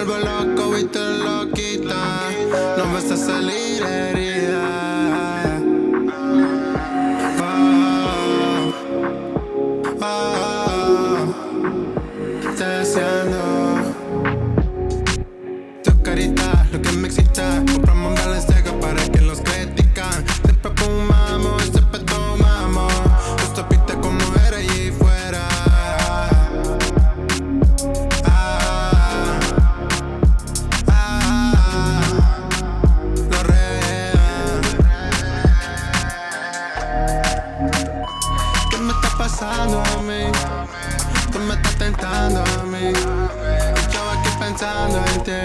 vuelvo loco y te lo quita. No vas a salir herida. Oh, oh, deseando tu carita, lo que me excita. Compramos un Balenciaga para que los critican. Siempre fumamos, siempre tomamos. Justo viste como era allí fuera. Lo real. ¿Qué me está pasando a mí? Tú me estás tentando a mí. Yo aquí pensando en ti.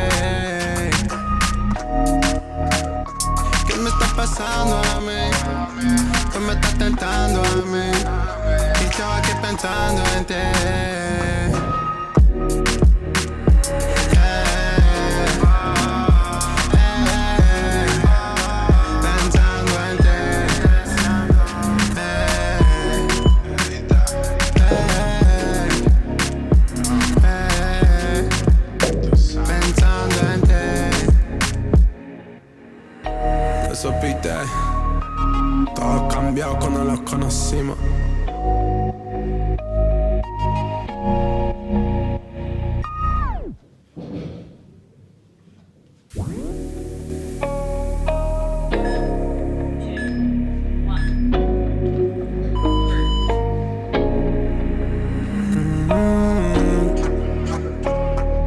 ¿Qué me está pasando a mí? Tú me estás tentando a mí. Y yo aquí pensando en ti. Supiste, todo cambió cuando los conocimos.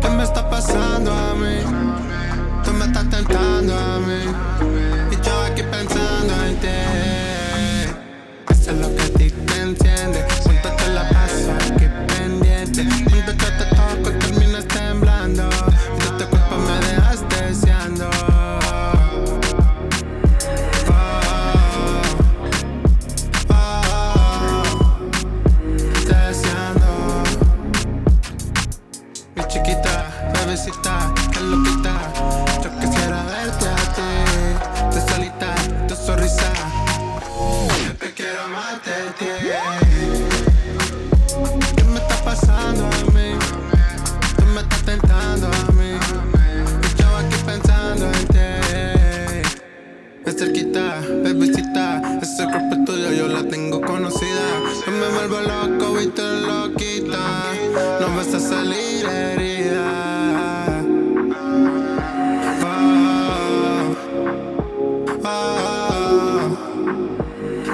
¿Qué me está pasando a mí? Tú me estás tentando a mí. Pensando en ti, hacer lo que a ti te enciende. Junto te la paso aquí pendiente. Junto que te toco y terminas temblando. Y de tu cuerpo me dejas deseando. Oh, oh, oh, deseando. Mi chiquita, bebecita, qué loquita. Yo quisiera verte a ti, de solita, tu sonrisa. Yo te quiero amarte a ti. ¿Qué me está pasando a mí? Tú me estás tentando a mí. Y yo aquí pensando en ti. De cerquita, bebecita, ese cuerpo tuyo yo la tengo conocida. Yo me vuelvo loco y te lo quita. No vas a salir herida.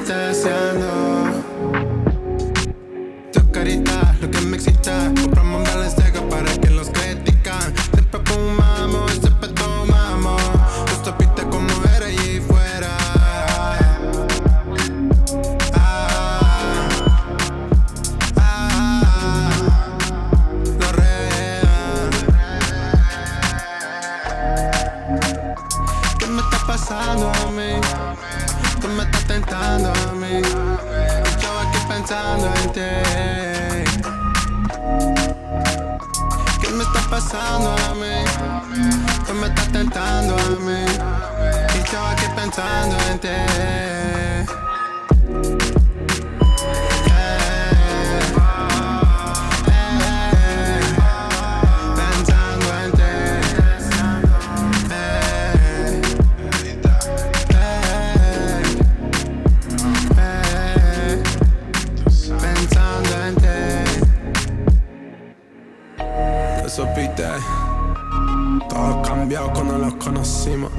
Deseando tu carita, lo que me excita. Compramos un Balenciaga para que los critican. Siempre fumamos, siempre tomamos. Justo viste como era allí fuera. Lo real. ¿Qué me está pasando a mí? Tú me estás tentando a mí. Y yo aquí pensando en ti. ¿Qué me está pasando a mí? Tú me estás tentando a mí. Y yo aquí pensando en ti. Supiste, todo cambió cuando los conocimos.